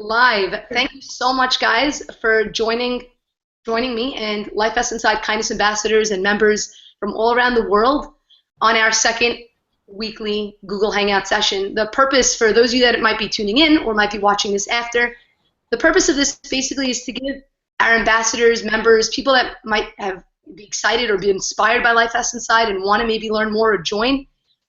live. Thank you so much, guys, for joining me and Life S Inside Kindness ambassadors and members from all around the world on our second weekly Google Hangout session. The purpose, for those of you that might be tuning in or might be watching this after, the purpose of this basically is to give our ambassadors, members, people that might be excited or be inspired by Life S Inside and want to maybe learn more or join,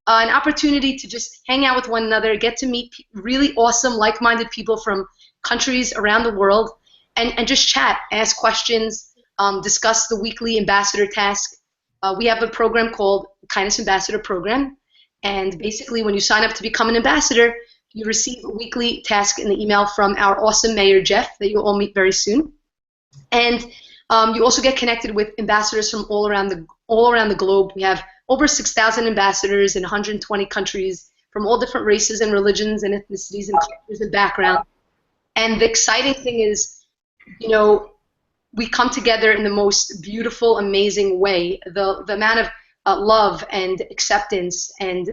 an opportunity to just hang out with one another, get to meet really awesome, like-minded people from countries around the world, and just chat, ask questions, discuss the weekly ambassador task. We have a program called Kindness Ambassador Program, and basically when you sign up to become an ambassador, you receive a weekly task in the email from our awesome mayor, Jeff, that you'll all meet very soon. And you also get connected with ambassadors from all around the globe. We have over 6,000 ambassadors in 120 countries from all different races and religions and ethnicities and cultures and backgrounds. And the exciting thing is, you know, we come together in the most beautiful, amazing way. The amount of love and acceptance and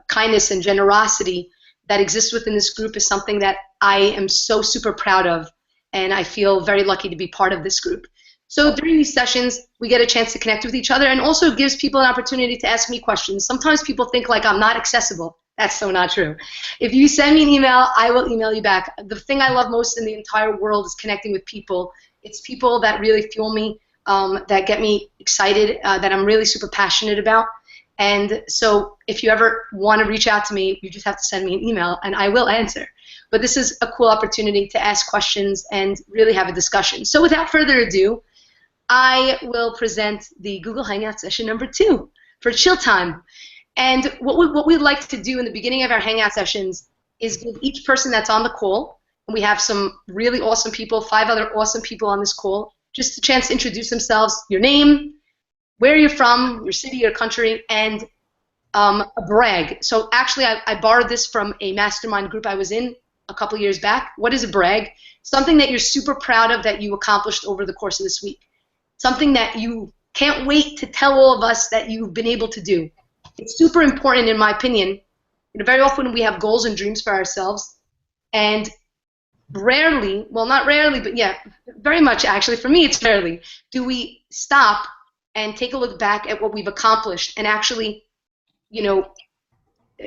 kindness and generosity that exists within this group is something that I am so super proud of, and I feel very lucky to be part of this group. So during these sessions, we get a chance to connect with each other, and also gives people an opportunity to ask me questions. Sometimes people think like I'm not accessible. That's so not true. If you send me an email, I will email you back. The thing I love most in the entire world is connecting with people. It's people that really fuel me, that get me excited, that I'm really super passionate about. And so if you ever want to reach out to me, you just have to send me an email, and I will answer. But this is a cool opportunity to ask questions and really have a discussion. So without further ado, I will present the Google Hangout session number 2 for chill time. And what we'd like to do in the beginning of our Hangout sessions is give each person that's on the call, and we have some really awesome people, 5 other awesome people on this call, just a chance to introduce themselves, your name, where you're from, your city, your country, and a brag. So actually, I borrowed this from a mastermind group I was in a couple years back. What is a brag? Something that you're super proud of that you accomplished over the course of this week. Something that you can't wait to tell all of us that you've been able to do. It's super important, in my opinion. You know, very often we have goals and dreams for ourselves, and rarely, well, not rarely, but yeah, very much actually, for me it's rarely, do we stop and take a look back at what we've accomplished and actually, you know,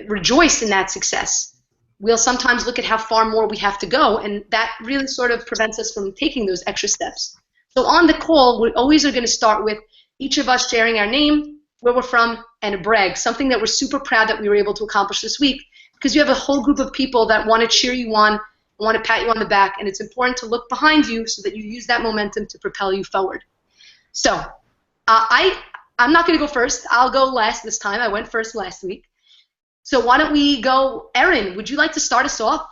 rejoice in that success. We'll sometimes look at how far more we have to go, and that really sort of prevents us from taking those extra steps. So on the call, we always are going to start with each of us sharing our name, where we're from, and a brag, something that we're super proud that we were able to accomplish this week, because you have a whole group of people that want to cheer you on, want to pat you on the back, and it's important to look behind you so that you use that momentum to propel you forward. So I'm not going to go first. I'll go last this time. I went first last week. So why don't we go, Erin, would you like to start us off?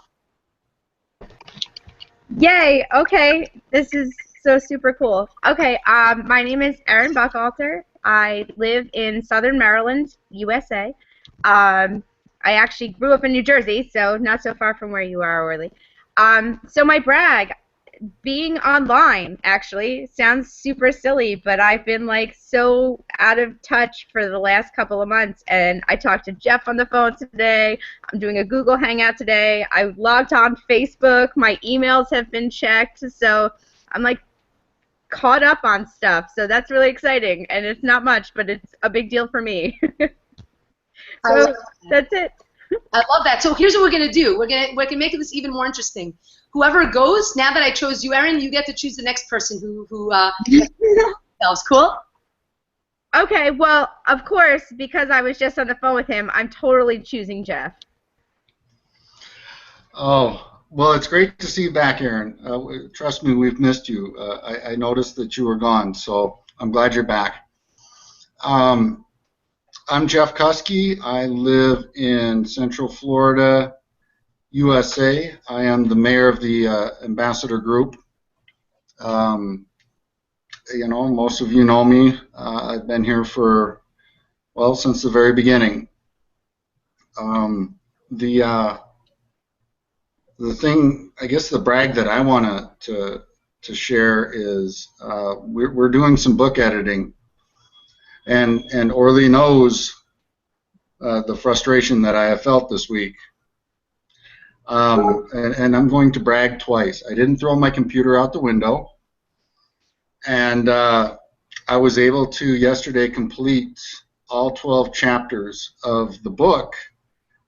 Yay, okay. This is so super cool. Okay, my name is Erin Buchalter. I live in Southern Maryland, USA. I actually grew up in New Jersey, so not so far from where you are, Orly. So my brag, being online, actually, sounds super silly, but I've been like so out of touch for the last couple of months, and I talked to Jeff on the phone today. I'm doing a Google Hangout today. I logged on Facebook. My emails have been checked, so I'm like caught up on stuff, so that's really exciting, and it's not much, but it's a big deal for me. So that's it. I love that. So here's what we're gonna do. We're gonna make this even more interesting. Whoever goes, now that I chose you, Erin, you get to choose the next person who themselves. Cool? Okay, well, of course, because I was just on the phone with him, I'm totally choosing Jeff. Oh, well, it's great to see you back, Erin. Trust me, we've missed you. I noticed that you were gone, so I'm glad you're back. I'm Jeff Kuski. I live in Central Florida, USA. I am the mayor of the Ambassador Group. You know, most of you know me. I've been here for, well, since the very beginning. The thing, I guess the brag that I want to share is we're doing some book editing, and Orly knows the frustration that I have felt this week. and I'm going to brag twice. I didn't throw my computer out the window, and I was able to yesterday complete all 12 chapters of the book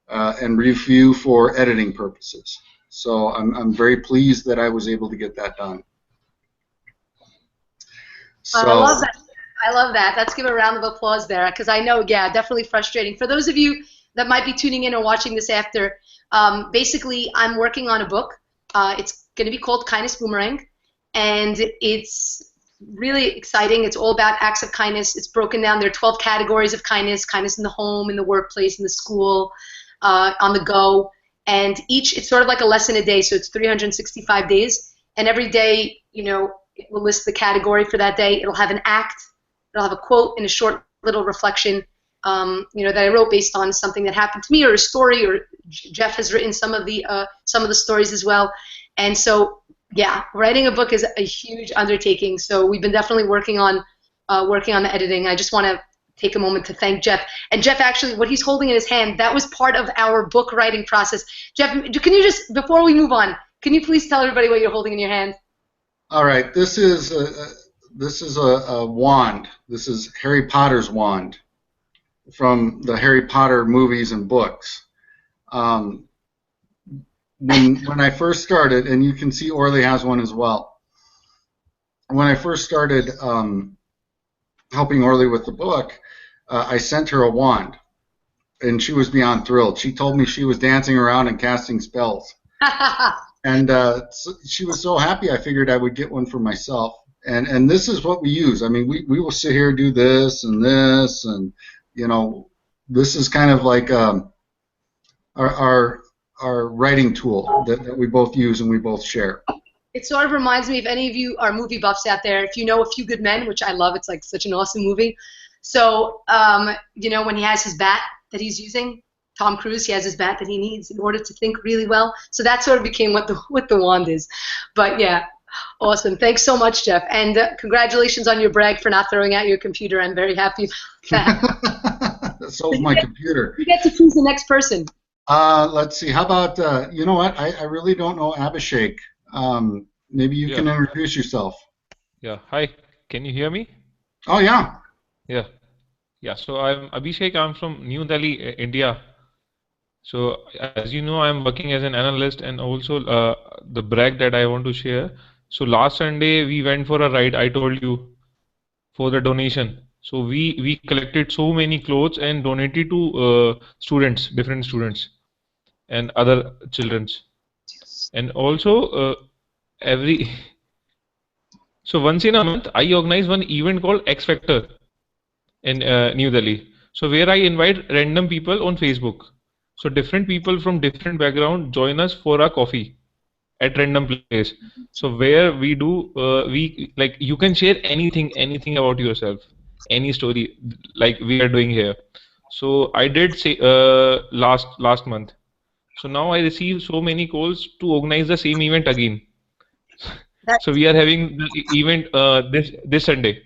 and review for editing purposes. So I'm very pleased that I was able to get that done. So, I love that. I love that. Let's give a round of applause there, because I know, yeah, definitely frustrating. For those of you that might be tuning in or watching this after, basically I'm working on a book. It's going to be called Kindness Boomerang, and it's really exciting. It's all about acts of kindness. It's broken down. There are 12 categories of kindness: kindness in the home, in the workplace, in the school, on the go. And it's sort of like a lesson a day, so it's 365 days. And every day, you know, it will list the category for that day. It'll have an act. It'll have a quote and a short little reflection, you know, that I wrote based on something that happened to me, or a story, or Jeff has written some of the stories as well. And so, yeah, writing a book is a huge undertaking. So we've been definitely working on the editing. I just want to take a moment to thank Jeff. And Jeff, actually, what he's holding in his hand, that was part of our book writing process. Jeff, can you just, before we move on, can you please tell everybody what you're holding in your hand? all right, this is a wand. This is Harry Potter's wand from the Harry Potter movies and books. When I first started, and you can see Orly has one as well. When I first started helping Orly with the book, I sent her a wand, and she was beyond thrilled. She told me she was dancing around and casting spells. And she was so happy, I figured I would get one for myself. And this is what we use. I mean, we will sit here, do this, and you know, this is kind of like our writing tool that we both use and we both share. It sort of reminds me, if any of you are movie buffs out there, if you know A Few Good Men, which I love, it's like such an awesome movie. So, you know, when he has his bat that he's using, Tom Cruise, he has his bat that he needs in order to think really well. So that sort of became what the wand is. But yeah, awesome. Thanks so much, Jeff. And congratulations on your brag for not throwing out your computer. I'm very happy about that. So is my computer. You get to choose the next person. Let's see. How about, you know what? I really don't know Abhishek. Maybe you can introduce yourself. Yeah. Hi. Can you hear me? Oh, yeah. Yeah. Yeah. So I'm Abhishek. I'm from New Delhi, India. So as you know, I'm working as an analyst, and also the brag that I want to share. So last Sunday we went for a ride. I told you, for the donation. So we collected so many clothes and donated to students, different students, and other childrens. And also so once in a month I organize one event called X Factor in New Delhi. So where I invite random people on Facebook. So different people from different background join us for a coffee at random place. So where we do you can share anything about yourself, any story like we are doing here. So I did say last month. So now I receive so many calls to organize the same event again. So we are having the event this Sunday.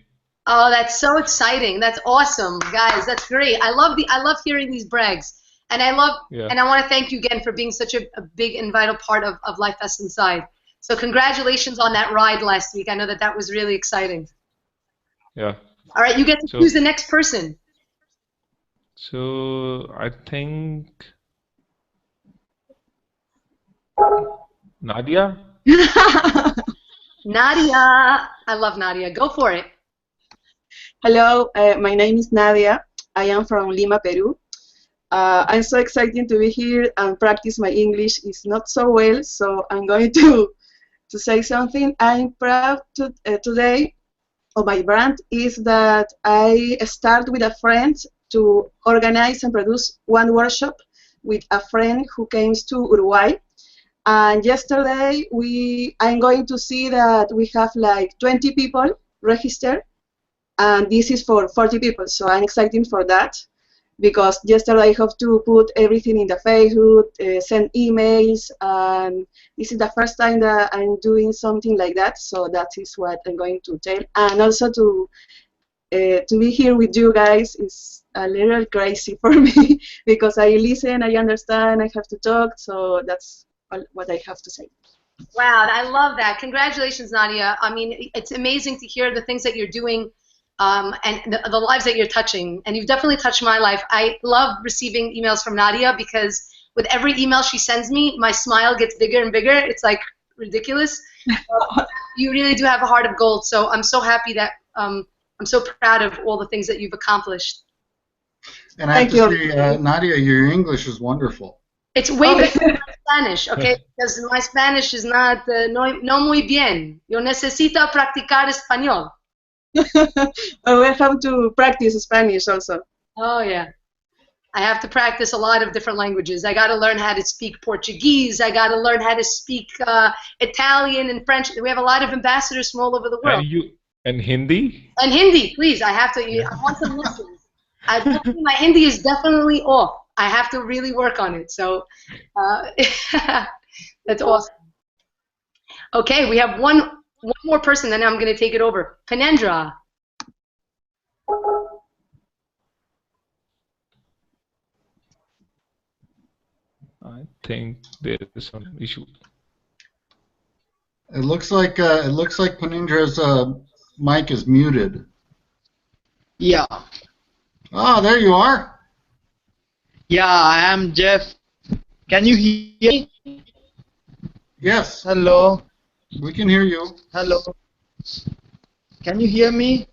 Oh, that's so exciting! That's awesome, guys. That's great. I love hearing these brags. And I want to thank you again for being such a big and vital part of Life Fest Inside. So congratulations on that ride last week. I know that was really exciting. Yeah. All right, you get to choose the next person. So I think Nadia. Nadia, I love Nadia. Go for it. Hello, my name is Nadia. I am from Lima, Peru. I'm so excited to be here and practice my English. It's not so well, so I'm going to say something. I'm proud today of my brand is that I start with a friend to organize and produce one workshop with a friend who came to Uruguay. And yesterday I'm going to see that we have like 20 people registered, and this is for 40 people. So I'm excited for that, because yesterday I have to put everything in the Facebook, send emails, and this is the first time that I'm doing something like that, so that is what I'm going to tell. And also to be here with you guys is a little crazy for me, because I listen, I understand, I have to talk, so that's what I have to say. Wow, I love that. Congratulations, Nadia. I mean, it's amazing to hear the things that you're doing and the lives that you're touching. And you've definitely touched my life. I love receiving emails from Nadia because with every email she sends me, my smile gets bigger and bigger. It's like ridiculous. You really do have a heart of gold. So I'm so happy that I'm so proud of all the things that you've accomplished. And I have to say, Nadia, your English is wonderful. It's way better than my Spanish, okay? Because my Spanish is not, no muy bien. Yo necesito practicar español. We have to practice Spanish also. Oh, yeah. I have to practice a lot of different languages. I got to learn how to speak Portuguese. I got to learn how to speak Italian and French. We have a lot of ambassadors from all over the world. And Hindi? And Hindi, please. I have to. I want some lessons. My Hindi is definitely off. I have to really work on it. So that's awesome. Okay, we have one more person, then I'm going to take it over. Penendra. I think there is some issue. It looks like Penindra's mic is muted. Yeah. Ah, there you are. Yeah, I am Jeff. Can you hear me? Yes. Hello. We can hear you. Hello. Can you hear me?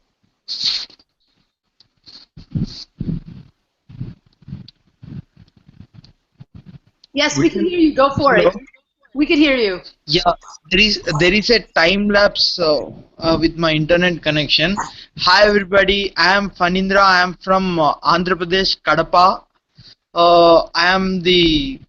Yes, we can hear you. Go for it. We can hear you. Yeah, there is a time lapse with my internet connection. Hi everybody, I am Fanindra. I am from Andhra Pradesh, Kadapa. I am the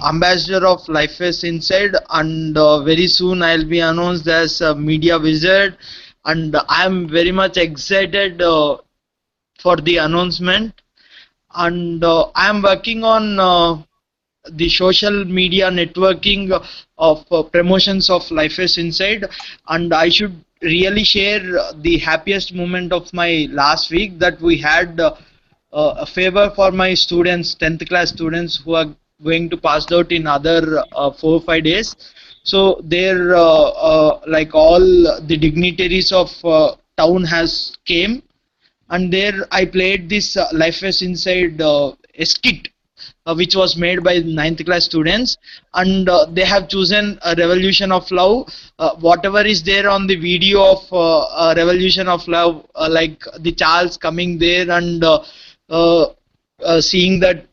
ambassador of LifeS Inside, and very soon I'll be announced as a media wizard, and I am very much excited for the announcement. And I am working on the social media networking of promotions of LifeS Inside, and I should really share the happiest moment of my last week, that we had a favor for my students, 10th class students who are going to pass out in other 4 or 5 days. So they're like all the dignitaries of town has came, and there I played this LifeS Inside skit which was made by 9th class students, and they have chosen a Revolution of Love. Whatever is there on the video of Revolution of Love, like the Charles coming there and seeing that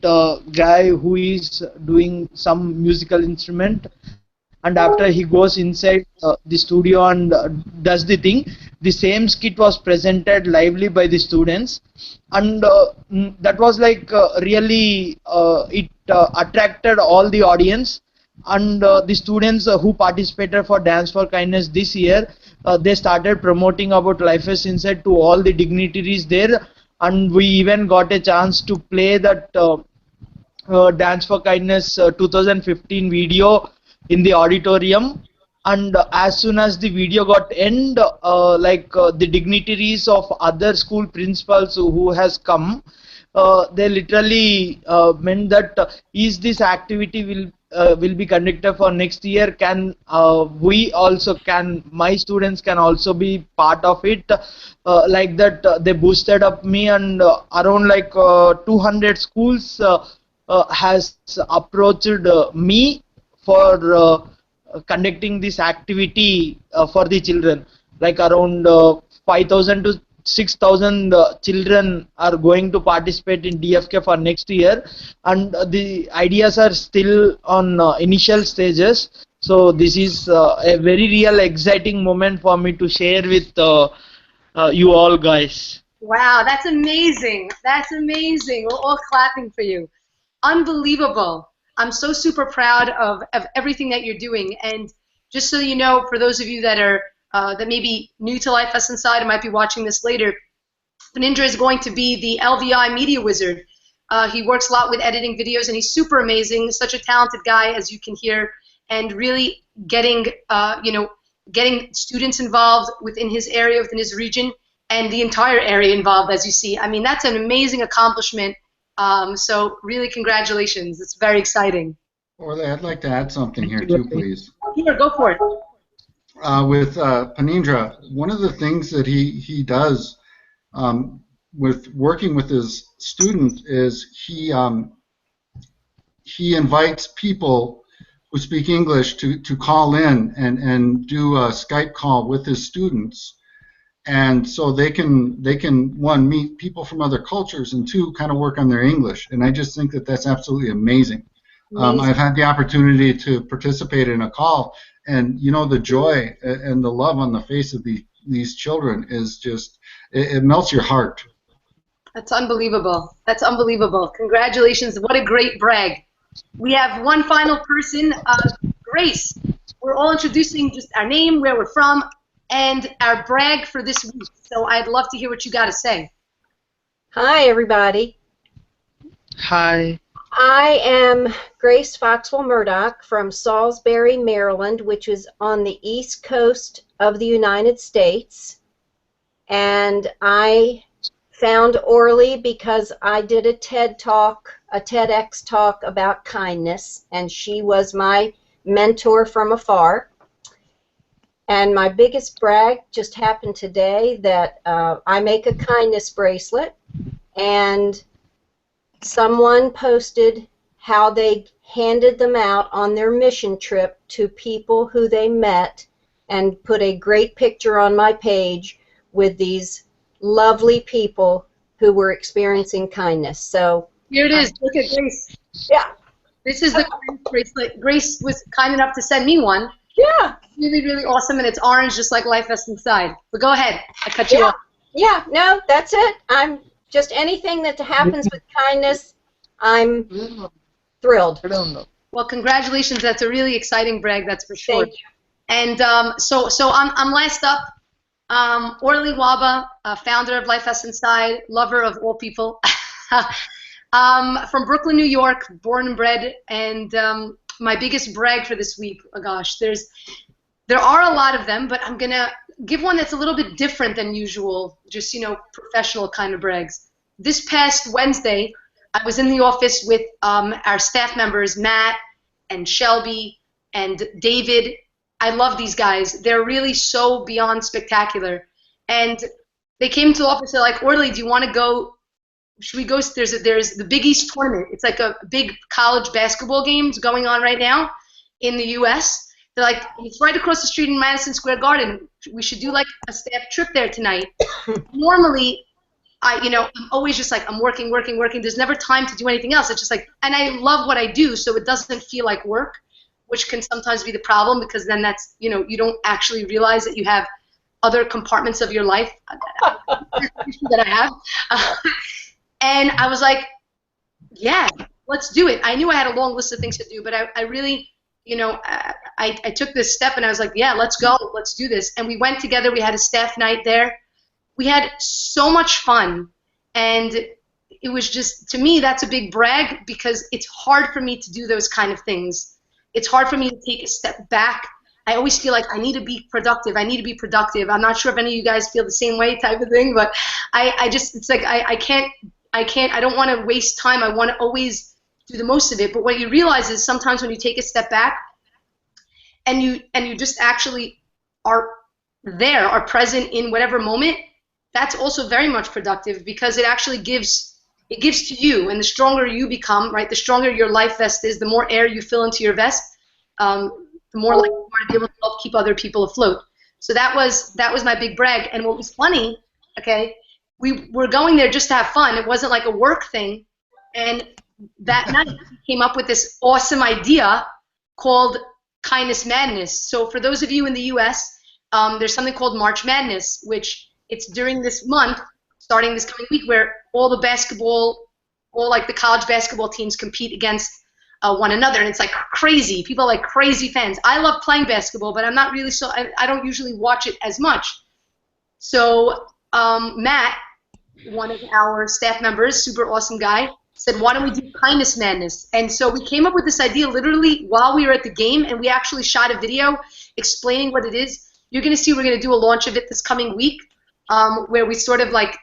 guy who is doing some musical instrument, and after he goes inside the studio and does the thing, the same skit was presented lively by the students, and that was like really it attracted all the audience, and the students who participated for Dance for Kindness this year, they started promoting about LifeS Inside to all the dignitaries there, and we even got a chance to play that Dance for Kindness 2015 video in the auditorium. And as soon as the video got end, the dignitaries of other school principals who has come, they literally meant that is this activity will be conducted for next year, can we also, can my students can also be part of it, like that. They boosted up me, and around like 200 schools has approached me for conducting this activity for the children. Like around 5,000 to 6,000 children are going to participate in DFK for next year, and the ideas are still on initial stages. So this is a very real exciting moment for me to share with you all guys. Wow, that's amazing. That's amazing. We're all clapping for you. Unbelievable. I'm so super proud of everything that you're doing. And just so you know, for those of you that are that may be new to LifeS Inside and might be watching this later, Penindra is going to be the LVI media wizard. He works a lot with editing videos, and he's super amazing. Such a talented guy, as you can hear, and really getting getting students involved within his area, within his region, and the entire area involved, as you see. I mean, that's an amazing accomplishment. So really, congratulations. It's very exciting. Orly, I'd like to add something here Thank you, too, Orly. please. Here, go for it. With Panindra, one of the things that he does with working with his students is he invites people who speak English to call in and do a Skype call with his students, and so they can one, meet people from other cultures, and two, kind of work on their English. And I just think that that's absolutely amazing. I've had the opportunity to participate in a call, and you know, the joy and the love on the face of these children is just, it melts your heart. That's unbelievable. That's unbelievable. Congratulations. What a great brag. We have one final person, Grace. We're all introducing just our name, where we're from, and our brag for this week. So I'd love to hear what you got to say. Hi, everybody. Hi. I am Grace Foxwell Murdoch from Salisbury, Maryland, which is on the east coast of the United States. And I found Orly because I did a TED Talk, a TEDx talk about kindness, and she was my mentor from afar. And my biggest brag just happened today that I make a kindness bracelet, and someone posted how they handed them out on their mission trip to people who they met, and put a great picture on my page with these lovely people who were experiencing kindness. So Here it is. Look at Grace. yeah, This is the kindness bracelet. Grace was kind enough to send me one. yeah, Really, really awesome, and it's orange, just like Life Vest Inside. But go ahead. I cut you yeah, off. yeah. No, that's it. I'm just anything that happens with kindness, I'm thrilled. I don't know. Well, congratulations. That's a really exciting brag, that's for sure. Thank you. And so I'm last up. Orly Waba, founder of Life Vest Inside, lover of all people. From Brooklyn, New York, born and bred. And my biggest brag for this week, oh gosh, there are a lot of them, but I'm gonna give one that's a little bit different than usual, just, you know, professional kind of brags. This past Wednesday, I was in the office with our staff members, Matt and Shelby and David. I love these guys. They're really so beyond spectacular. And they came to the office, they're like, Orly, do you want to go? Should we go? There's the Big East tournament. It's like a big college basketball games going on right now in the U.S. They're like, it's right across the street in Madison Square Garden. We should do like a staff trip there tonight. Normally, I'm always just like, I'm working. There's never time to do anything else. It's just like, and I love what I do, so it doesn't feel like work, which can sometimes be the problem, because then that's, you don't actually realize that you have other compartments of your life that I have. And I was like, yeah, let's do it. I knew I had a long list of things to do, but I really, I took this step and I was like, yeah, let's go. Let's do this. And we went together. We had a staff night there. We had so much fun. And it was just, to me, that's a big brag, because it's hard for me to do those kind of things. It's hard for me to take a step back. I always feel like I need to be productive. I'm not sure if any of you guys feel the same way, type of thing, but I just, it's like I don't want to waste time. I want to always do the most of it. But what you realize is sometimes when you take a step back and you just actually are present in whatever moment, that's also very much productive, because it actually gives to you. And the stronger you become, right, the stronger your life vest is, the more air you fill into your vest, the more likely you are to be able to help keep other people afloat. So that was my big brag. And what was funny, okay, we were going there just to have fun. It wasn't like a work thing. And that night we came up with this awesome idea called Kindness Madness. So for those of you in the US, there's something called March Madness, which it's during this month, starting this coming week, where all the college basketball teams compete against one another, and it's like crazy. People are like crazy fans. I love playing basketball, but I'm not really I don't usually watch it as much. So Matt, one of our staff members, super awesome guy, said, why don't we do Kindness Madness? And so we came up with this idea literally while we were at the game, and we actually shot a video explaining what it is. You're going to see we're going to do a launch of it this coming week, where we sort of like,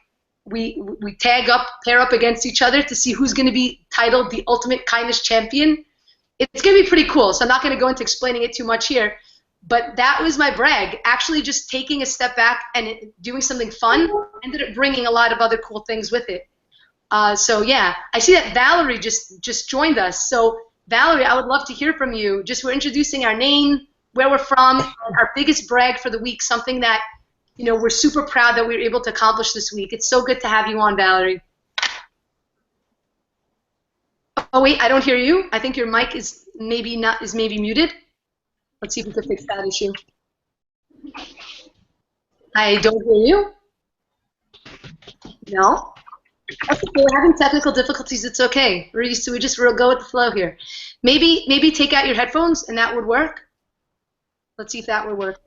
we pair up against each other to see who's going to be titled the Ultimate Kindness Champion it's going to be pretty cool. So I'm not going to go into explaining it too much here. But that was my brag. Actually, just taking a step back and doing something fun ended up bringing a lot of other cool things with it. So yeah, I see that Valerie just joined us. So Valerie, I would love to hear from you. Just we're introducing our name, where we're from, our biggest brag for the week, something that we're super proud that we were able to accomplish this week. It's so good to have you on, Valerie. Oh wait, I don't hear you. I think your mic is maybe muted. Let's see if we can fix that issue. I don't hear you. No. Okay, we're having technical difficulties. It's okay. We just go with the flow here. Maybe take out your headphones and that would work. Let's see if that would work.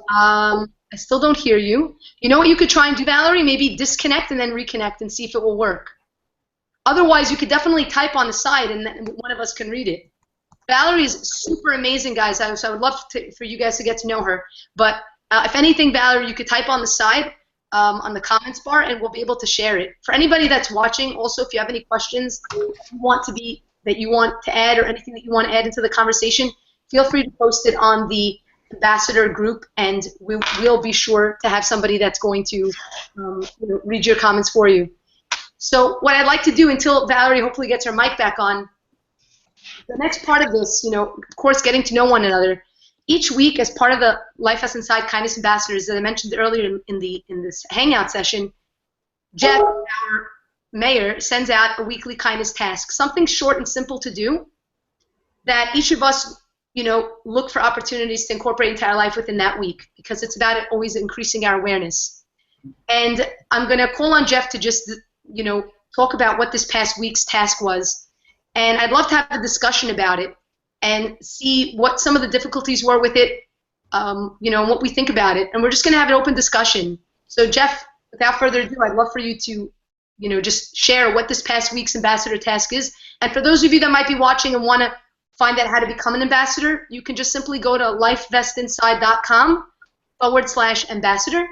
I still don't hear you. You know what you could try and do, Valerie? Maybe disconnect and then reconnect and see if it will work. Otherwise, you could definitely type on the side and then one of us can read it. Valerie is super amazing, guys. So I would love for you guys to get to know her. But if anything, Valerie, you could type on the side on the comments bar, and we'll be able to share it. For anybody that's watching, also, if you have any questions that you want to add or anything that you want to add into the conversation, feel free to post it on the Ambassador group, and we'll be sure to have somebody that's going to read your comments for you. So what I'd like to do until Valerie hopefully gets her mic back on, the next part of this, of course, getting to know one another. Each week, as part of the Life as Inside Kindness Ambassadors that I mentioned earlier in this Hangout session, Jeff, our mayor, sends out a weekly kindness task, something short and simple to do that each of us, look for opportunities to incorporate into our life within that week, because it's about always increasing our awareness. And I'm going to call on Jeff to just, talk about what this past week's task was. And I'd love to have a discussion about it and see what some of the difficulties were with it, and what we think about it. And we're just going to have an open discussion. So Jeff, without further ado, I'd love for you to, just share what this past week's ambassador task is. And for those of you that might be watching and want to find out how to become an ambassador, you can just simply go to lifevestinside.com/ambassador,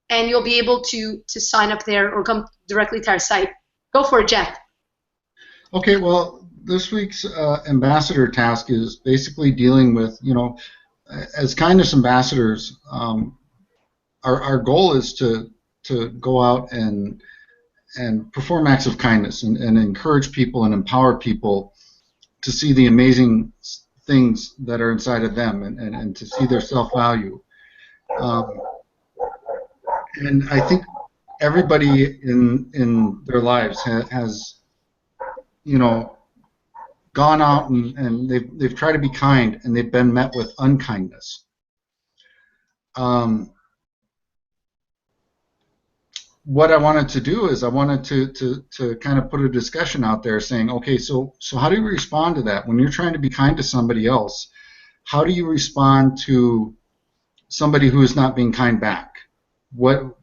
and you'll be able to sign up there or come directly to our site. Go for it, Jeff. Okay, well, this week's ambassador task is basically dealing with, as kindness ambassadors, our goal is to go out and perform acts of kindness and encourage people and empower people to see the amazing things that are inside of them and to see their self-value. And I think everybody in their lives has gone out and they've tried to be kind, and they've been met with unkindness. What I wanted to do is I wanted to kind of put a discussion out there saying, okay, so how do you respond to that? When you're trying to be kind to somebody else, how do you respond to somebody who is not being kind back? What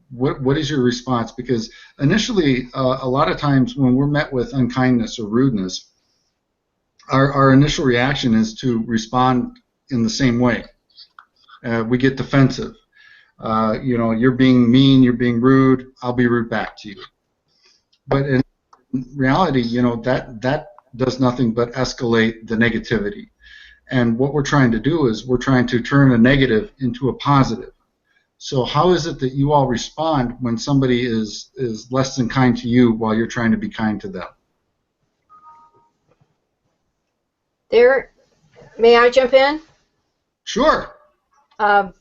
is your response? Because initially, a lot of times when we're met with unkindness or rudeness, our initial reaction is to respond in the same way. We get defensive. You're being mean, you're being rude, I'll be rude back to you. But in reality, that does nothing but escalate the negativity. And what we're trying to do is we're trying to turn a negative into a positive. So how is it that you all respond when somebody is less than kind to you while you're trying to be kind to them? May I jump in? Sure. I'm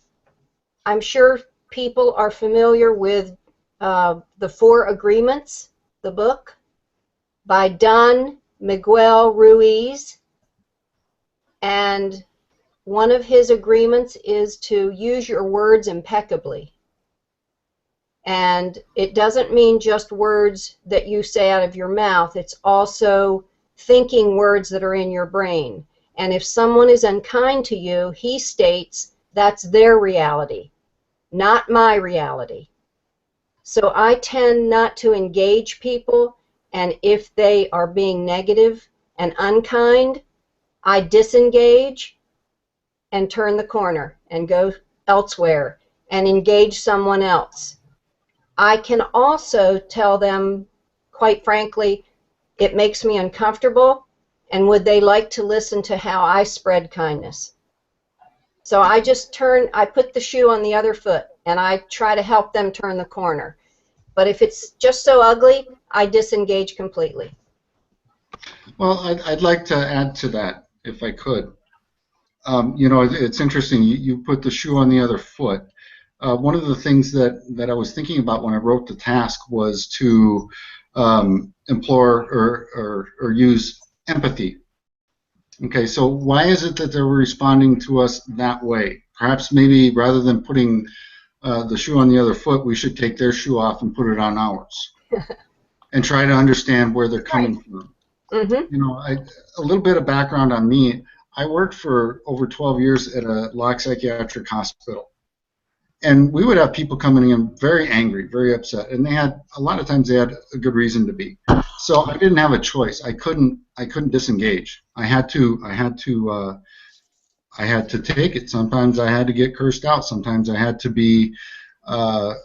sure people are familiar with the 4 Agreements, the book, by Don Miguel Ruiz. And one of his agreements is to use your words impeccably. And it doesn't mean just words that you say out of your mouth. It's also thinking words that are in your brain. And if someone is unkind to you, he states that's their reality, not my reality. So I tend not to engage people, and if they are being negative and unkind, I disengage and turn the corner and go elsewhere and engage someone else. I can also tell them, quite frankly, it makes me uncomfortable, And would they like to listen to how I spread kindness? So I put the shoe on the other foot, and I try to help them turn the corner. But if it's just so ugly, I disengage completely. Well, I'd like to add to that, if I could. You know, it's interesting. You put the shoe on the other foot. One of the things that I was thinking about when I wrote the task was to implore or use empathy. Okay, so why is it that they're responding to us that way? Perhaps maybe rather than putting the shoe on the other foot, we should take their shoe off and put it on ours and try to understand where they're coming from. Mm-hmm. You know, a little bit of background on me. I worked for over 12 years at a Locke Psychiatric Hospital. And we would have people coming in very angry, very upset, and a lot of times they had a good reason to be. So I didn't have a choice. I couldn't disengage. I had to take it. Sometimes I had to get cursed out. Sometimes I had to be a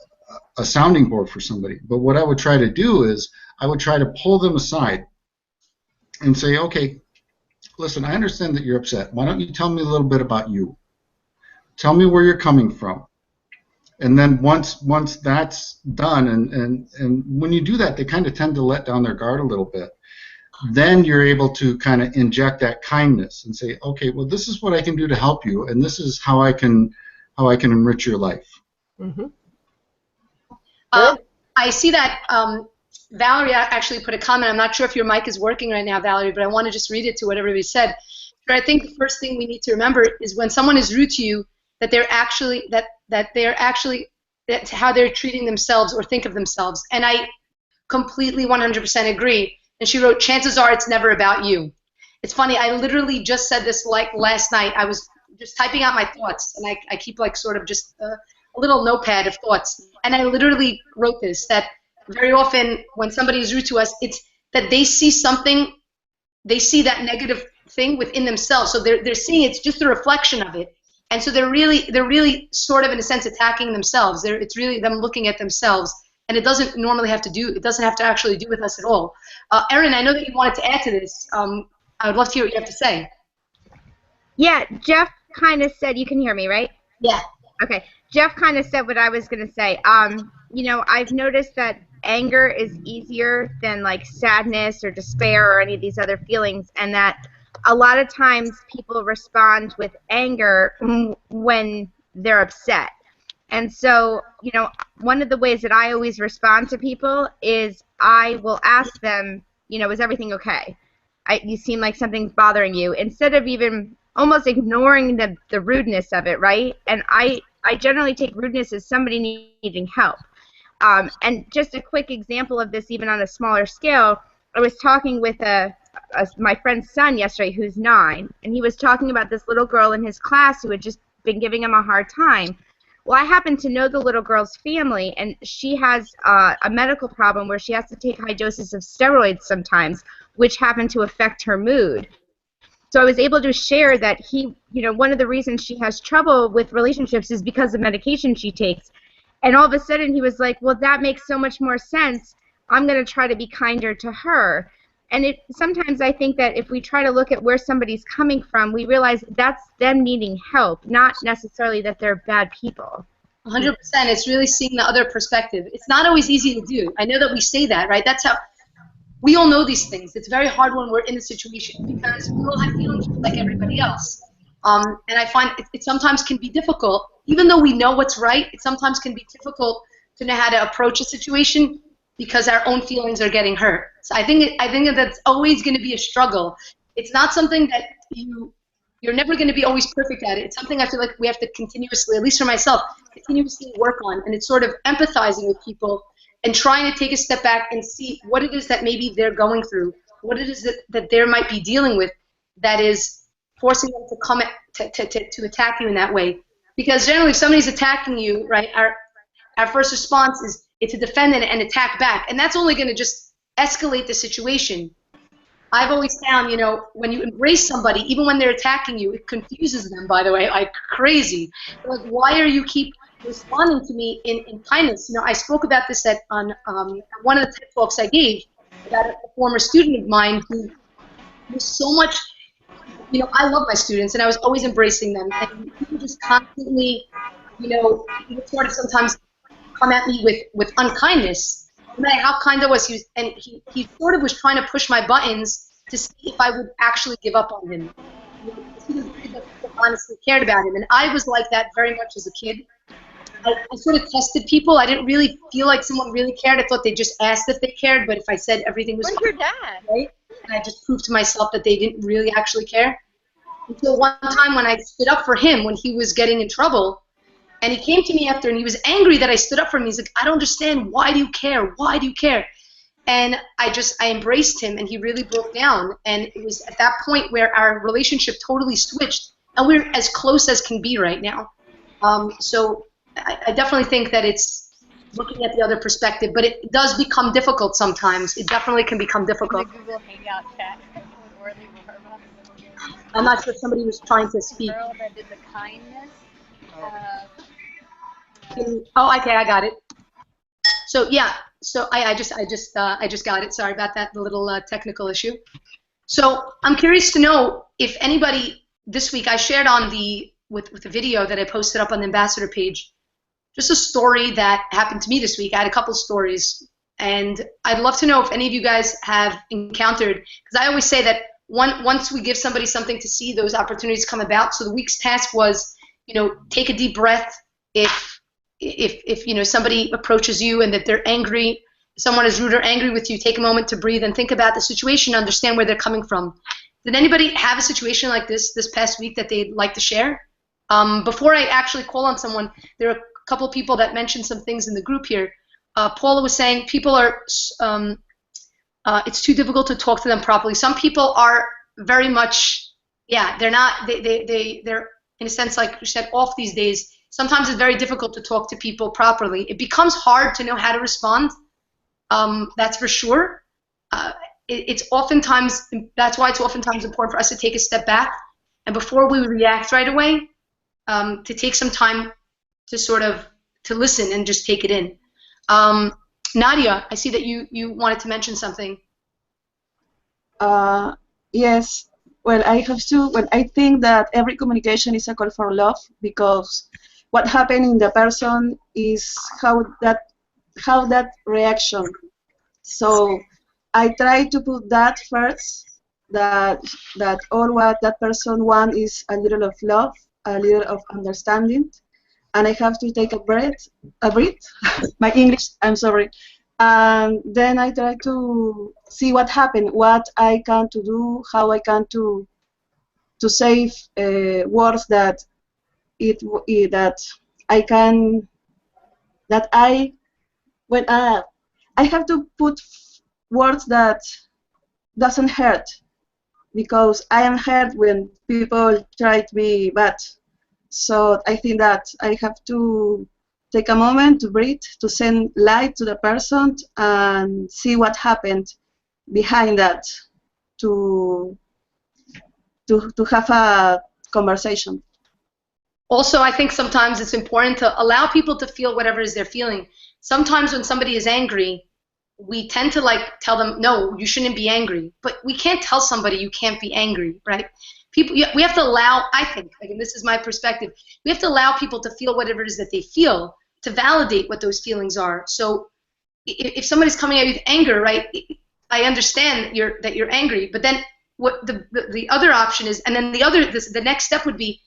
sounding board for somebody. But what I would try to do is I would try to pull them aside and say, okay, listen, I understand that you're upset. Why don't you tell me a little bit about you? Tell me where you're coming from. And then once that's done, and when you do that, they kind of tend to let down their guard a little bit. Then you're able to kind of inject that kindness and say, okay, well, this is what I can do to help you, and this is how I can enrich your life. Mm-hmm. I see that Valerie actually put a comment. I'm not sure if your mic is working right now, Valerie, but I want to just read it to what everybody said. But I think the first thing we need to remember is when someone is rude to you, that they're actually that's how they're treating themselves or think of themselves. And I completely 100% agree. And she wrote, chances are it's never about you. It's funny, I literally just said this like last night. I was just typing out my thoughts, and I keep like sort of just a little notepad of thoughts. And I literally wrote this, that very often when somebody is rude to us, it's that they see something, they see that negative thing within themselves. So they're seeing it's just a reflection of it. And so they're really sort of in a sense attacking themselves. It's really them looking at themselves, and it doesn't normally have to actually do with us at all. Erin, I know that you wanted to add to this. I would love to hear what you have to say. Yeah, Jeff kind of said, you can hear me, right? Yeah. Okay. Jeff kind of said what I was going to say. You know, I've noticed that anger is easier than like sadness or despair or any of these other feelings, and that a lot of times people respond with anger when they're upset. And so, you know, one of the ways that I always respond to people is I will ask them, you know, is everything okay? You seem like something's bothering you, instead of even almost ignoring the rudeness of it, right? And I generally take rudeness as somebody needing help. And just a quick example of this, even on a smaller scale, I was talking with my friend's son yesterday, who's 9, and he was talking about this little girl in his class who had just been giving him a hard time. Well, I happen to know the little girl's family, and she has a medical problem where she has to take high doses of steroids sometimes, which happen to affect her mood. So I was able to share that one of the reasons she has trouble with relationships is because of medication she takes. And all of a sudden he was like, well, that makes so much more sense. I'm going to try to be kinder to her. And sometimes I think that if we try to look at where somebody's coming from, we realize that's them needing help, not necessarily that they're bad people. 100%. It's really seeing the other perspective. It's not always easy to do. I know that we say that, right? That's how we all know these things. It's very hard when we're in a situation because we all have feelings like everybody else. And I find it sometimes can be difficult, even though we know what's right, it sometimes can be difficult to know how to approach a situation because our own feelings are getting hurt. So I think that that's always going to be a struggle. It's not something that you're never going to be always perfect at it. It's something I feel like we have to continuously, at least for myself, continuously work on. And it's sort of empathizing with people and trying to take a step back and see what it is that maybe they're going through, what it is that they might be dealing with that is forcing them to come to attack you in that way. Because generally, if somebody's attacking you, right, our first response is to defend and attack back, and that's only going to just escalate the situation. I've always found, when you embrace somebody, even when they're attacking you, it confuses them, by the way, like crazy. They're like, why are you keep responding to me in kindness? I spoke about this on one of the TED Talks I gave about a former student of mine who There's so much, I love my students, and I was always embracing them. And people just constantly, he would sort of sometimes come at me with unkindness. No matter how kind I was, he sort of was trying to push my buttons to see if I would actually give up on him. He honestly cared about him, and I was like that very much as a kid. I sort of tested people. I didn't really feel like someone really cared. I thought they just asked if they cared, but if I said everything was Where's fine, your dad? right? And I just proved to myself that they didn't really actually care. Until one time when I stood up for him when he was getting in trouble, and he came to me after, and he was angry that I stood up for him. He's like, I don't understand. Why do you care? Why do you care? And I embraced him, and he really broke down. And it was at that point where our relationship totally switched, and we're as close as can be right now. So I definitely think that it's looking at the other perspective, but it does become difficult sometimes. It definitely can become difficult. The Google Hangout chat with Orly Warma. I'm not sure if somebody was trying to speak. The girl that did the kindness. Oh, okay, I got it. So yeah, so I just got it. Sorry about that, the little technical issue. So I'm curious to know if anybody this week, I shared on with the video that I posted up on the Ambassador page, just a story that happened to me this week. I had a couple stories, and I'd love to know if any of you guys have encountered, because I always say that once we give somebody something to see, those opportunities come about. So the week's task was, take a deep breath. If somebody approaches you and that they're angry, someone is rude or angry with you, take a moment to breathe and think about the situation, understand where they're coming from. Did anybody have a situation like this past week that they'd like to share? Before I actually call on someone, there are a couple of people that mentioned some things in the group here. Paula was saying people are, it's too difficult to talk to them properly. Some people are very much, they're not, they're in a sense, like you said, off these days. Sometimes it's very difficult to talk to people properly. It becomes hard to know how to respond. That's for sure. It's oftentimes, that's why it's oftentimes important for us to take a step back, and before we react right away, to take some time to sort of to listen and just take it in. Nadia, I see that you wanted to mention something. Yes. Well, I have to. Well, I think that every communication is a call for love, because what happened in the person is how that reaction. So I try to put that first. That all what that person wants is a little of love, a little of understanding, and I have to take a breath. My English, I'm sorry. And then I try to see what happened, what I can to do, how I can to save words that when I have to put words that doesn't hurt, because I am hurt when people try to be bad. So I think that I have to take a moment to breathe, to send light to the person, and see what happened behind that, to have a conversation. Also, I think sometimes it's important to allow people to feel whatever it is they're feeling. Sometimes when somebody is angry, we tend to tell them, no, you shouldn't be angry. But we can't tell somebody you can't be angry, right? We have to allow, I think, and this is my perspective, we have to allow people to feel whatever it is that they feel, to validate what those feelings are. So if somebody's coming at you with anger, right, I understand that you're angry, but then what the other option is, and then the next step would be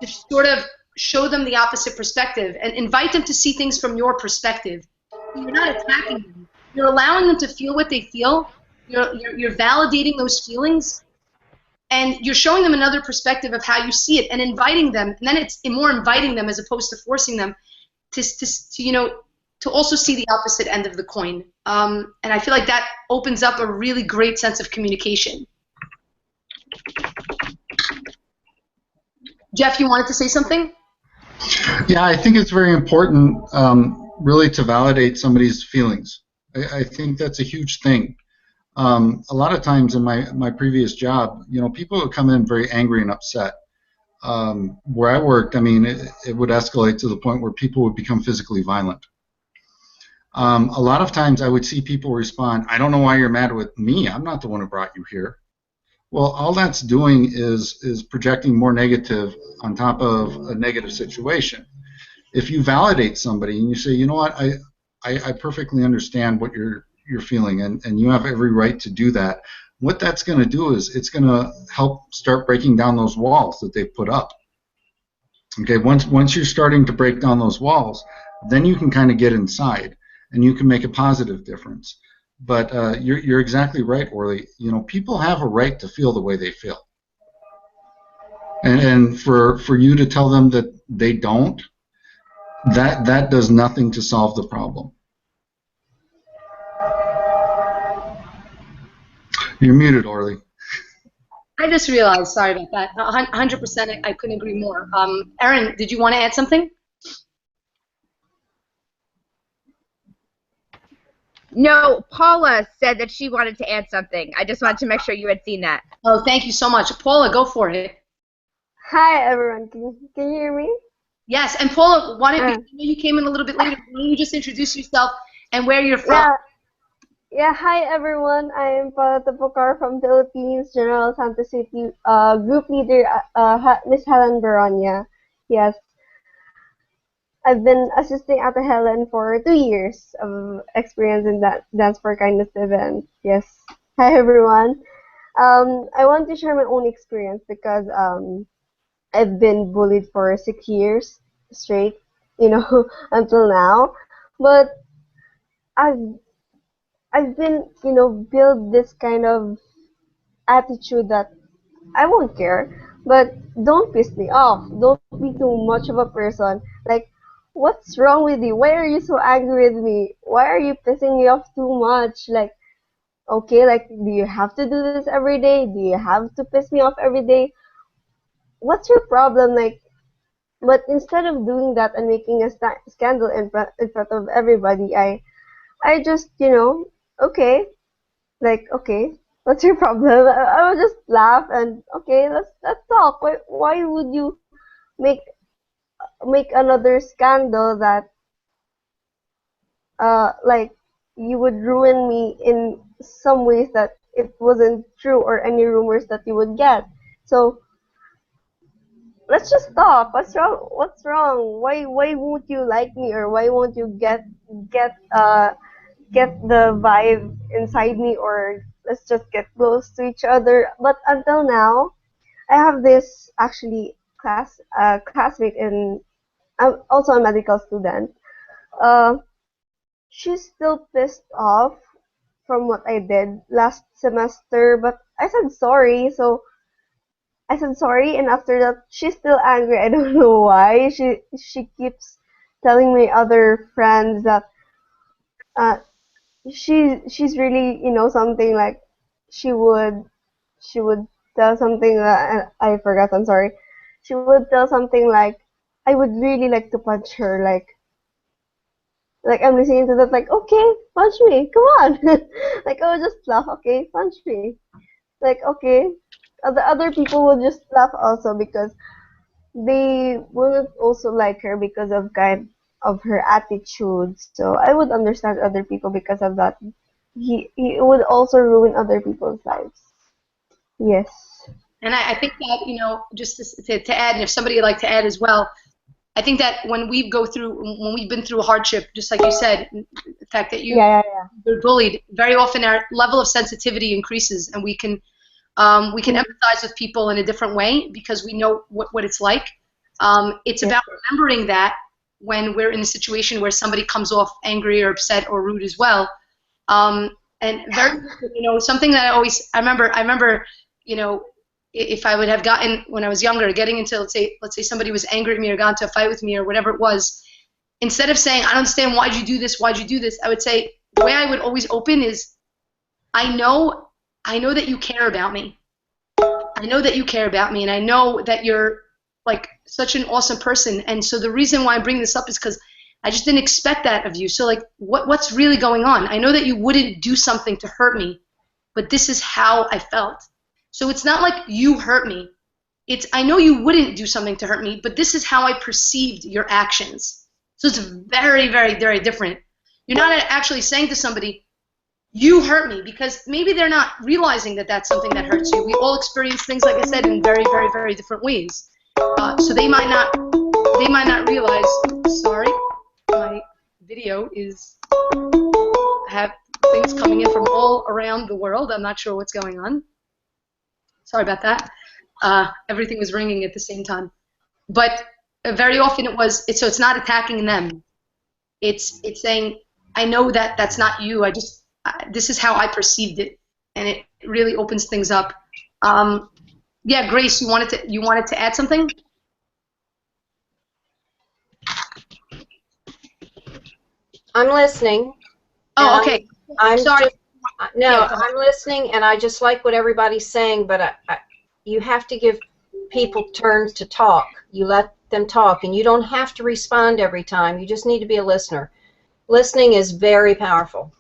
to sort of show them the opposite perspective and invite them to see things from your perspective. You're not attacking them. You're allowing them to feel what they feel. You're validating those feelings, and you're showing them another perspective of how you see it, and inviting them. And then it's more inviting them as opposed to forcing them to also see the opposite end of the coin. And I feel like that opens up a really great sense of communication. Jeff, you wanted to say something? Yeah, I think it's very important, really, to validate somebody's feelings. I think that's a huge thing. A lot of times in my previous job, people would come in very angry and upset. Where I worked, I mean, it would escalate to the point where people would become physically violent. A lot of times I would see people respond, I don't know why you're mad with me. I'm not the one who brought you here. Well, all that's doing is projecting more negative on top of a negative situation. If you validate somebody and you say, you know what, I perfectly understand what you're feeling, and you have every right to do that. What that's going to do is it's going to help start breaking down those walls that they've put up. Okay, once you're starting to break down those walls, then you can kind of get inside, and you can make a positive difference. But you're exactly right, Orly. You know, people have a right to feel the way they feel, and for you to tell them that they don't, that does nothing to solve the problem. You're muted, Orly. I just realized, sorry about that. 100%, I couldn't agree more. Erin, did you want to add something? No, Paula said that she wanted to add something. I just wanted to make sure you had seen that. Oh, thank you so much. Paula, go for it. Hi everyone, can you hear me? Yes, and Paula, why don't you came in a little bit later. Why don't you just introduce yourself and where you're from? Yeah. Hi everyone. I am Paula Tapokar from Philippines, General Santos City. Group leader, Miss Helen Baronia. Yes. I've been assisting Ate Helen for 2 years of experience in that Dance for Kindness event. Yes. Hi everyone. I want to share my own experience because I've been bullied for 6 years straight, until now. But I've been, build this kind of attitude that I won't care, but don't piss me off. Don't be too much of a person. Like, what's wrong with you? Why are you so angry with me? Why are you pissing me off too much? Like, okay, like, do you have to do this every day? Do you have to piss me off every day? What's your problem? Like, but instead of doing that and making a scandal in front of everybody, I just, okay, like, okay, what's your problem? I would just laugh and okay, let's talk. Why would you make another scandal that like you would ruin me in some ways that it wasn't true, or any rumors that you would get. So let's just talk. What's wrong? What's wrong? Why won't you like me, or why won't you get the vibe inside me, or let's just get close to each other? But until now, I have this actually classmate in. I'm also a medical student. She's still pissed off from what I did last semester, but I said sorry. So I said sorry, and after that, she's still angry. I don't know why. She keeps telling my other friends that uh, she's really, something like she would tell something that I forgot. I'm sorry. She would tell something like, I would really like to punch her. Like I'm listening to that. Like, okay, punch me. Come on. Like I would just laugh. Okay, punch me. Like, okay. The other people would just laugh also because they wouldn't also like her because of kind of her attitude. So I would understand other people because of that. He would also ruin other people's lives. Yes. And I think that, just to add, and if somebody would like to add as well, I think that when we've been through a hardship, just like you said, the fact that you're bullied, very often our level of sensitivity increases, and we can empathize with people in a different way because we know what it's like. It's about remembering that when we're in a situation where somebody comes off angry or upset or rude as well. And very, something that I remember, if I would have gotten, when I was younger, getting into, let's say somebody was angry at me or got into a fight with me or whatever it was, instead of saying, I don't understand, why'd you do this, I would say, the way I would always open is, I know that you care about me. I know that you care about me, and I know that you're like such an awesome person. And so the reason why I bring this up is because I just didn't expect that of you. So like, what's really going on? I know that you wouldn't do something to hurt me, but this is how I felt. So it's not like you hurt me. It's, I know you wouldn't do something to hurt me, but this is how I perceived your actions. So it's very, very, very different. You're not actually saying to somebody, you hurt me, because maybe they're not realizing that that's something that hurts you. We all experience things, like I said, in very, very, very different ways. So they might not realize. Sorry, my video is have things coming in from all around the world. I'm not sure what's going on. Sorry about that. Everything was ringing at the same time. But very often so it's not attacking them. It's saying, I know that that's not you. This is how I perceived it, and it really opens things up. Yeah, Grace, you wanted to add something? I'm listening. Oh, okay. I'm sorry. I'm listening, and I just like what everybody's saying, but you have to give people turns to talk. You let them talk, and you don't have to respond every time. You just need to be a listener. Listening is very powerful.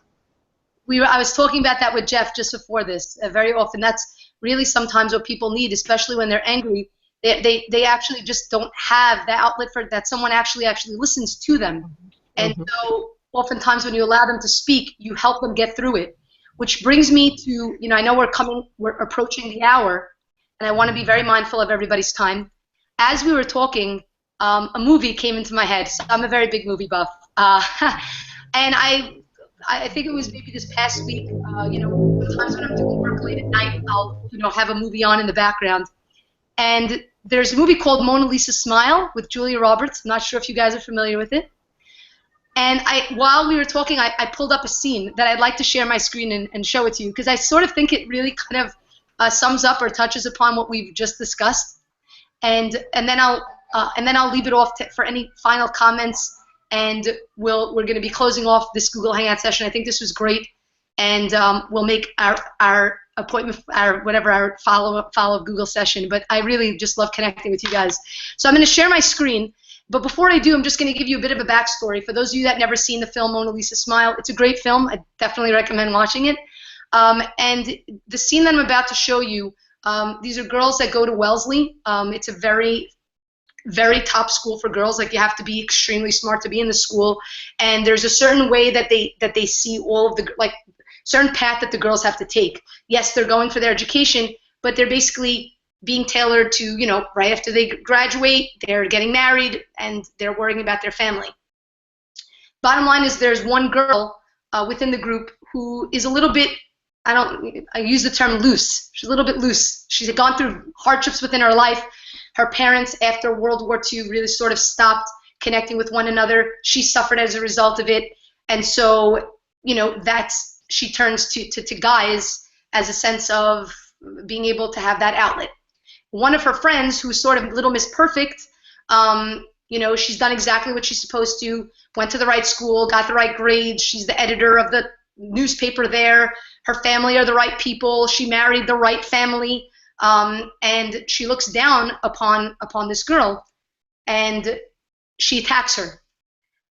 I was talking about that with Jeff just before this. Very often, that's really sometimes what people need, especially when they're angry. They actually just don't have the outlet for that. Someone actually listens to them, and so oftentimes when you allow them to speak, you help them get through it. Which brings me to, I know we're approaching the hour, and I want to be very mindful of everybody's time. As we were talking, a movie came into my head. So I'm a very big movie buff, and I think it was maybe this past week. Sometimes when I'm doing work late at night, I'll have a movie on in the background. And there's a movie called Mona Lisa Smile with Julia Roberts. I'm not sure if you guys are familiar with it. And while we were talking, I pulled up a scene that I'd like to share my screen and show it to you, because I sort of think it really kind of sums up or touches upon what we've just discussed. And then I'll leave it off for any final comments. And we're going to be closing off this Google Hangout session. I think this was great, and we'll make our appointment, our follow Google session. But I really just love connecting with you guys. So I'm going to share my screen. But before I do, I'm just going to give you a bit of a backstory. For those of you that never seen the film Mona Lisa Smile, it's a great film. I definitely recommend watching it. And the scene that I'm about to show you, these are girls that go to Wellesley. It's a very, very top school for girls. Like, you have to be extremely smart to be in the school. And there's a certain way that they see all of the, certain path that the girls have to take. Yes, they're going for their education, but they're basically being tailored to, right after they graduate, they're getting married, and they're worrying about their family. Bottom line is, there's one girl within the group who is a little bit, I use the term loose. She's a little bit loose. She's gone through hardships within her life. Her parents, after World War II, really sort of stopped connecting with one another. She suffered as a result of it. And so, she turns to guys as a sense of being able to have that outlet. One of her friends, who's sort of Little Miss Perfect, she's done exactly what she's supposed to, went to the right school, got the right grades, she's the editor of the newspaper there, her family are the right people, she married the right family, and she looks down upon this girl, and she attacks her.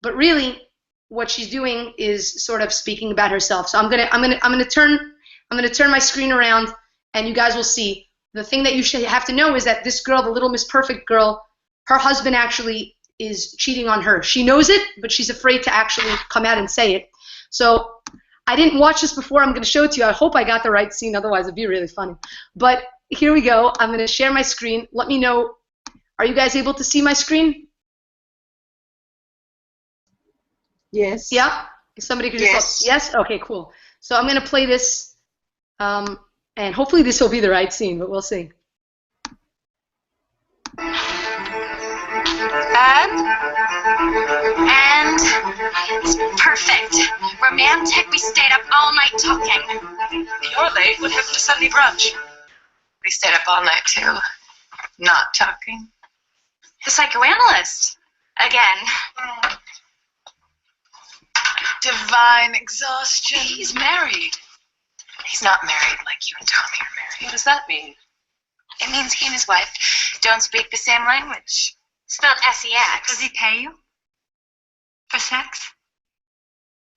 But really, what she's doing is sort of speaking about herself. So I'm gonna turn my screen around, and you guys will see. The thing that you should have to know is that this girl, the Little Miss Perfect girl, her husband actually is cheating on her. She knows it, but she's afraid to actually come out and say it. So I didn't watch this before. I'm going to show it to you. I hope I got the right scene. Otherwise, it'd be really funny. But here we go. I'm going to share my screen. Let me know. Are you guys able to see my screen? Yes. Yeah? If somebody could just yes? Okay, cool. So I'm going to play this. And hopefully this will be the right scene, but we'll see. And it's perfect. Romantic. We stayed up all night talking. You're late. What happened to Sunday brunch? We stayed up all night too. Not talking. The psychoanalyst. Again. Divine exhaustion. He's married. He's not married like you and Tommy are married. What does that mean? It means he and his wife don't speak the same language. Spelled S-E-X. Does he pay you for sex?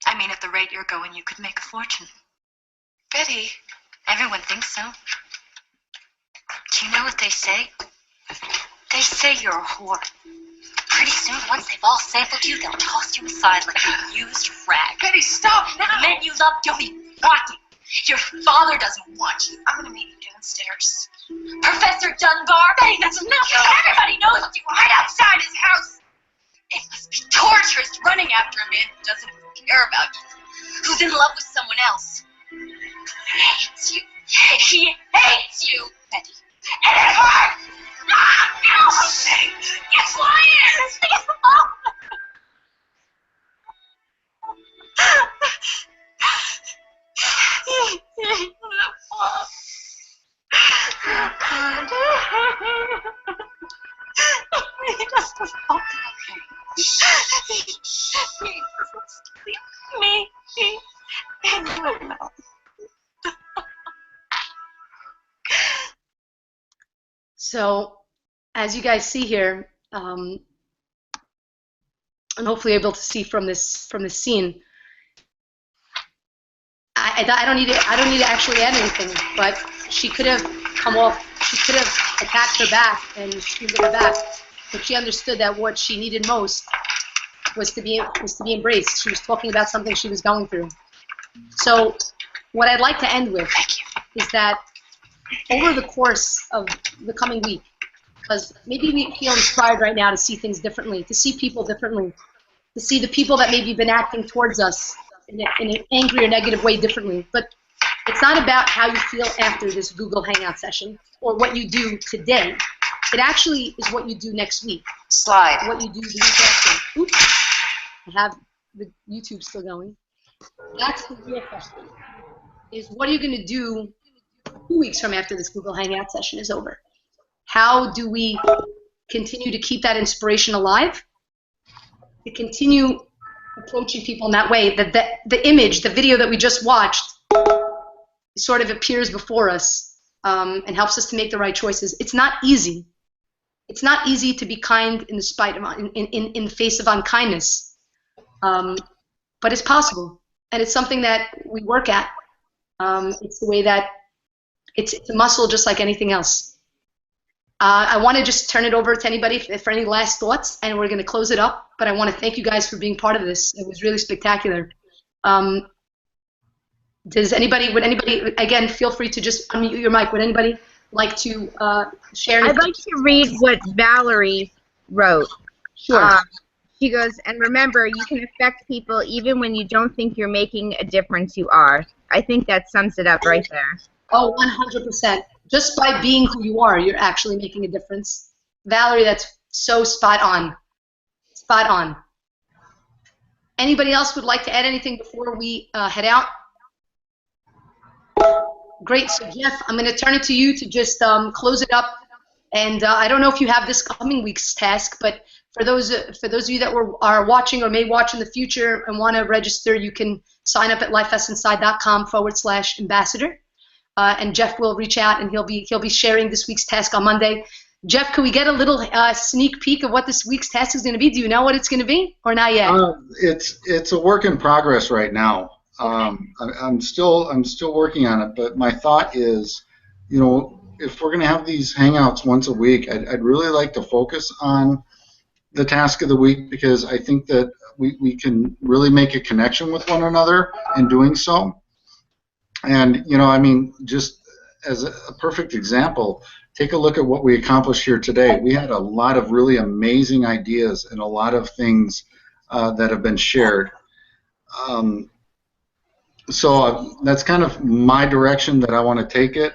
I mean, at the rate you're going, you could make a fortune. Betty. Everyone thinks so. Do you know what they say? They say you're a whore. Pretty soon, once they've all sampled you, they'll toss you aside like a used rag. Betty, stop now! The men you love don't even Rocky, your father doesn't want you. I'm gonna meet you downstairs. Professor Dunbar. Betty, that's enough. Everybody knows you hide outside his house. It must be torturous running after a man who doesn't care about you, who's in love with someone else. He hates you. He hates you, Betty. And it hurts! Ah, get off of me! You quiet! So, as you guys see here, and hopefully able to see from this scene, I don't need to actually add anything. But she could have come off. She could have attacked her back and screamed at her back. But she understood that what she needed most was to be embraced. She was talking about something she was going through. So, what I'd like to end with is that over the course of the coming week, because maybe we feel inspired right now to see things differently, to see people differently, to see the people that maybe have been acting towards us in an angry or negative way differently. But it's not about how you feel after this Google Hangout session or what you do today. It actually is what you do next week. Slide. What you do the week after. Oops. I have the YouTube still going. That's the real question. Is what are you going to do 2 weeks from after this Google Hangout session is over? How do we continue to keep that inspiration alive? To continue approaching people in that way, that the image, the video that we just watched, sort of appears before us and helps us to make the right choices. It's not easy. It's not easy to be kind in the face of unkindness, but it's possible, and it's something that we work at. It's the way that it's a muscle, just like anything else. I want to just turn it over to anybody for any last thoughts, and we're going to close it up. But I want to thank you guys for being part of this. It was really spectacular. Would anybody, again, feel free to just unmute your mic. Would anybody like to share anything? I'd like to read what Valerie wrote. Sure. She goes, and remember, you can affect people even when you don't think you're making a difference, you are. I think that sums it up right there. Oh, 100%. Just by being who you are, you're actually making a difference. Valerie, that's so spot on. Spot on. Anybody else would like to add anything before we head out? Great. So, Jeff, I'm going to turn it to you to just close it up. And I don't know if you have this coming week's task, but for those of you that are watching or may watch in the future and want to register, you can sign up at lifesinside.com/ambassador. And Jeff will reach out, and he'll be sharing this week's task on Monday. Jeff, can we get a little sneak peek of what this week's task is going to be? Do you know what it's going to be, or not yet? It's a work in progress right now. Okay. I'm still working on it, but my thought is, if we're going to have these hangouts once a week, I'd really like to focus on the task of the week, because I think that we can really make a connection with one another in doing so. And, just as a perfect example, take a look at what we accomplished here today. We had a lot of really amazing ideas and a lot of things that have been shared. So that's kind of my direction that I want to take it.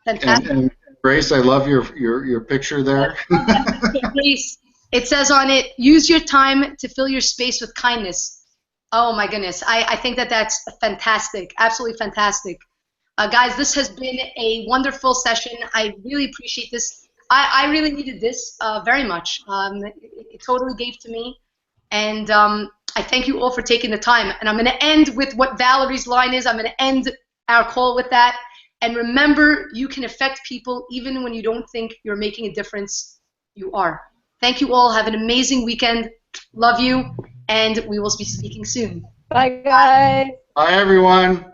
Fantastic. And Grace, I love your picture there. Grace, it says on it, use your time to fill your space with kindness. Oh my goodness, I think that's fantastic, absolutely fantastic. Guys, this has been a wonderful session. I really appreciate this. I really needed this very much. It totally gave to me, and I thank you all for taking the time. And I'm going to end with what Valerie's line is. I'm going to end our call with that. And remember, you can affect people even when you don't think you're making a difference. You are. Thank you all. Have an amazing weekend. Love you. And we will be speaking soon. Bye, guys. Bye, everyone.